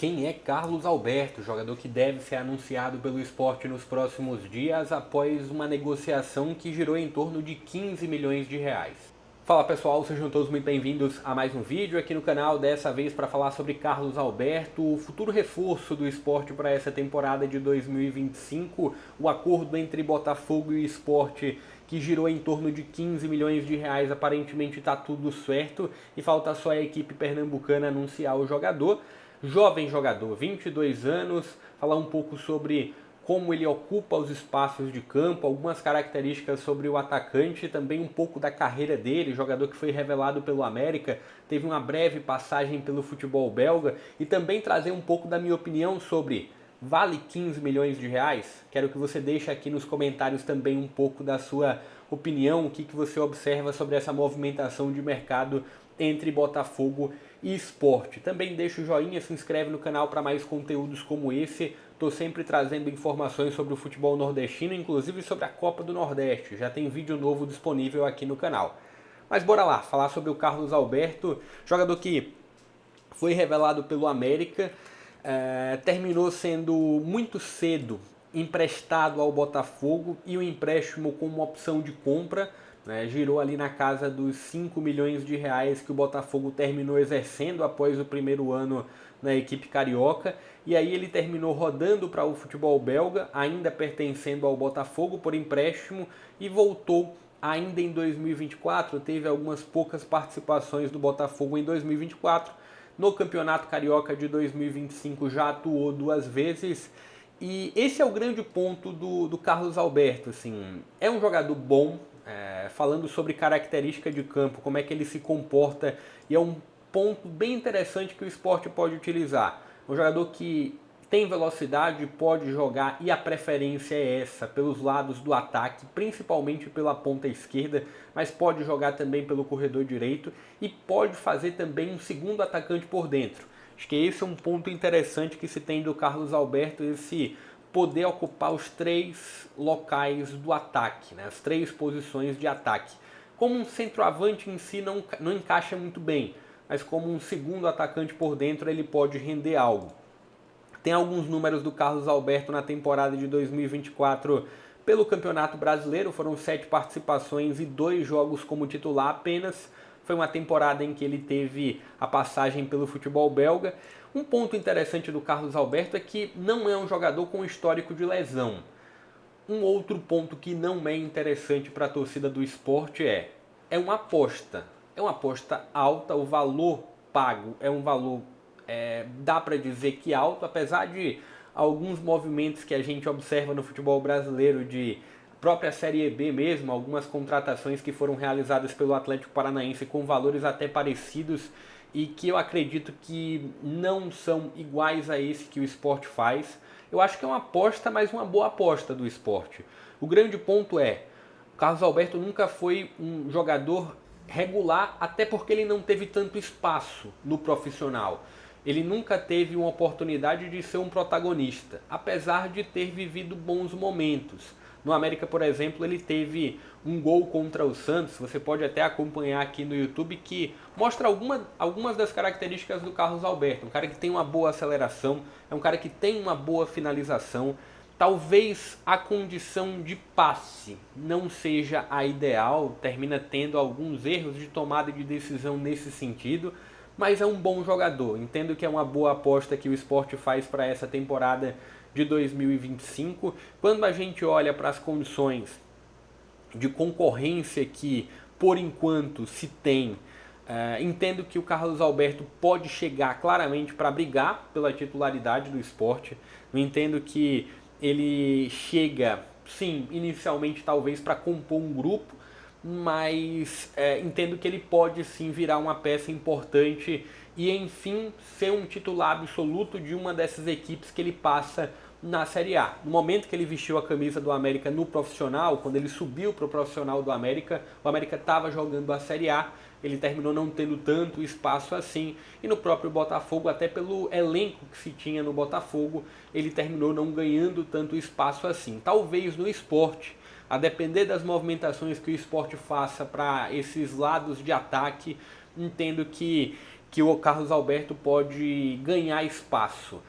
Quem é Carlos Alberto, jogador que deve ser anunciado pelo Sport nos próximos dias após uma negociação que girou em torno de 15 milhões de reais. Fala pessoal, sejam todos muito bem-vindos a mais um vídeo aqui no canal, dessa vez para falar sobre Carlos Alberto, o futuro reforço do Sport para essa temporada de 2025, o acordo entre Botafogo e o Sport que girou em torno de 15 milhões de reais, aparentemente está tudo certo e falta só a equipe pernambucana anunciar o jogador. Jovem jogador, 22 anos, falar um pouco sobre como ele ocupa os espaços de campo, algumas características sobre o atacante, também um pouco da carreira dele, jogador que foi revelado pelo América, teve uma breve passagem pelo futebol belga, e também trazer um pouco da minha opinião sobre vale 15 milhões de reais? Quero que você deixe aqui nos comentários também um pouco da sua opinião, o que você observa sobre essa movimentação de mercado entre Botafogo e Sport. Também deixa o joinha, se inscreve no canal para mais conteúdos como esse. Estou sempre trazendo informações sobre o futebol nordestino, inclusive sobre a Copa do Nordeste. Já tem vídeo novo disponível aqui no canal. Mas bora lá, falar sobre o Carlos Alberto, jogador que foi revelado pelo América, terminou sendo muito cedo emprestado ao Botafogo e o empréstimo com uma opção de compra, girou ali na casa dos 5 milhões de reais que o Botafogo terminou exercendo após o primeiro ano na equipe carioca, e aí ele terminou rodando para o futebol belga, ainda pertencendo ao Botafogo por empréstimo, e voltou ainda em 2024, teve algumas poucas participações do Botafogo em 2024, no Campeonato Carioca de 2025 já atuou 2 vezes, e esse é o grande ponto do Carlos Alberto, assim, é um jogador bom, falando sobre característica de campo, como é que ele se comporta, e é um ponto bem interessante que o Sport pode utilizar. Um jogador que tem velocidade, pode jogar, e a preferência é essa, pelos lados do ataque, principalmente pela ponta esquerda, mas pode jogar também pelo corredor direito e pode fazer também um segundo atacante por dentro. Acho que esse é um ponto interessante que se tem do Carlos Alberto, esse poder ocupar os 3 locais do ataque, as 3 posições de ataque. Como um centroavante em si não encaixa muito bem, mas como um segundo atacante por dentro ele pode render algo. Tem alguns números do Carlos Alberto na temporada de 2024 pelo Campeonato Brasileiro, foram 7 participações e 2 jogos como titular apenas. Foi uma temporada em que ele teve a passagem pelo futebol belga. Um ponto interessante do Carlos Alberto é que não é um jogador com histórico de lesão. Um outro ponto que não é interessante para a torcida do Sport é uma aposta. É uma aposta alta, o valor pago é um valor, dá para dizer que alto, apesar de alguns movimentos que a gente observa no futebol brasileiro de própria Série B mesmo, algumas contratações que foram realizadas pelo Atlético Paranaense com valores até parecidos e que eu acredito que não são iguais a esse que o Sport faz. Eu acho que é uma aposta, mas uma boa aposta do Sport. O grande ponto o Carlos Alberto nunca foi um jogador regular, até porque ele não teve tanto espaço no profissional. Ele nunca teve uma oportunidade de ser um protagonista, apesar de ter vivido bons momentos. No América, por exemplo, ele teve um gol contra o Santos, você pode até acompanhar aqui no YouTube, que mostra algumas das características do Carlos Alberto. Um cara que tem uma boa aceleração, é um cara que tem uma boa finalização. Talvez a condição de passe não seja a ideal, termina tendo alguns erros de tomada de decisão nesse sentido, mas é um bom jogador. Entendo que é uma boa aposta que o Sport faz para essa temporada de 2025. Quando a gente olha para as condições de concorrência que, por enquanto, se tem, entendo que o Carlos Alberto pode chegar claramente para brigar pela titularidade do Sport. Eu entendo que ele chega, sim, inicialmente talvez para compor um grupo, mas entendo que ele pode sim virar uma peça importante e enfim ser um titular absoluto de uma dessas equipes que ele passa na Série A. No momento que ele vestiu a camisa do América no profissional, quando ele subiu para o profissional do América, o América estava jogando a Série A, ele terminou não tendo tanto espaço assim, e no próprio Botafogo, até pelo elenco que se tinha no Botafogo, ele terminou não ganhando tanto espaço assim. Talvez no Sport, a depender das movimentações que o Sport faça para esses lados de ataque, entendo que que o Carlos Alberto pode ganhar espaço.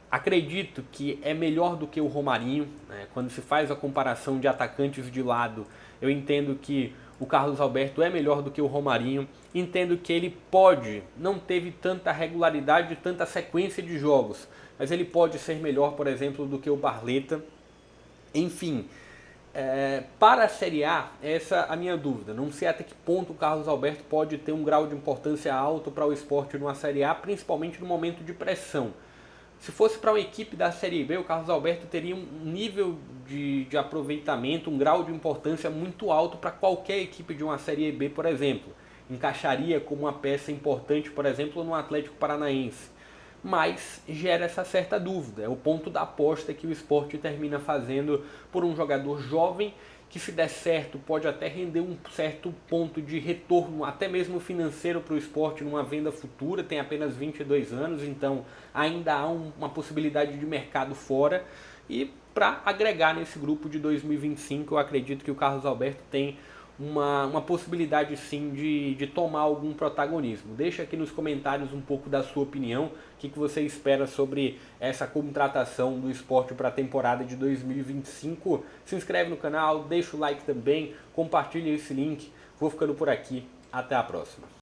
Acredito que é melhor do que o Romarinho, né? Quando se faz a comparação de atacantes de lado, eu entendo que o Carlos Alberto é melhor do que o Romarinho. Entendo que ele não teve tanta regularidade, tanta sequência de jogos, mas ele pode ser melhor, por exemplo, do que o Barleta. Enfim, para a Série A, essa é a minha dúvida. Não sei até que ponto o Carlos Alberto pode ter um grau de importância alto para o esporte numa Série A, principalmente no momento de pressão. Se fosse para uma equipe da Série B, o Carlos Alberto teria um nível de aproveitamento, um grau de importância muito alto para qualquer equipe de uma Série B, por exemplo. Encaixaria como uma peça importante, por exemplo, no Atlético Paranaense. Mas gera essa certa dúvida. É o ponto da aposta que o Sport termina fazendo por um jogador jovem que, se der certo, pode até render um certo ponto de retorno, até mesmo financeiro, para o Sport numa venda futura. Tem apenas 22 anos, então ainda há uma possibilidade de mercado fora. E para agregar nesse grupo de 2025, eu acredito que o Carlos Alberto tem uma possibilidade sim de tomar algum protagonismo. Deixa aqui nos comentários um pouco da sua opinião, o que você espera sobre essa contratação do Sport para a temporada de 2025. Se inscreve no canal, deixa o like também, compartilha esse link. Vou ficando por aqui, até a próxima.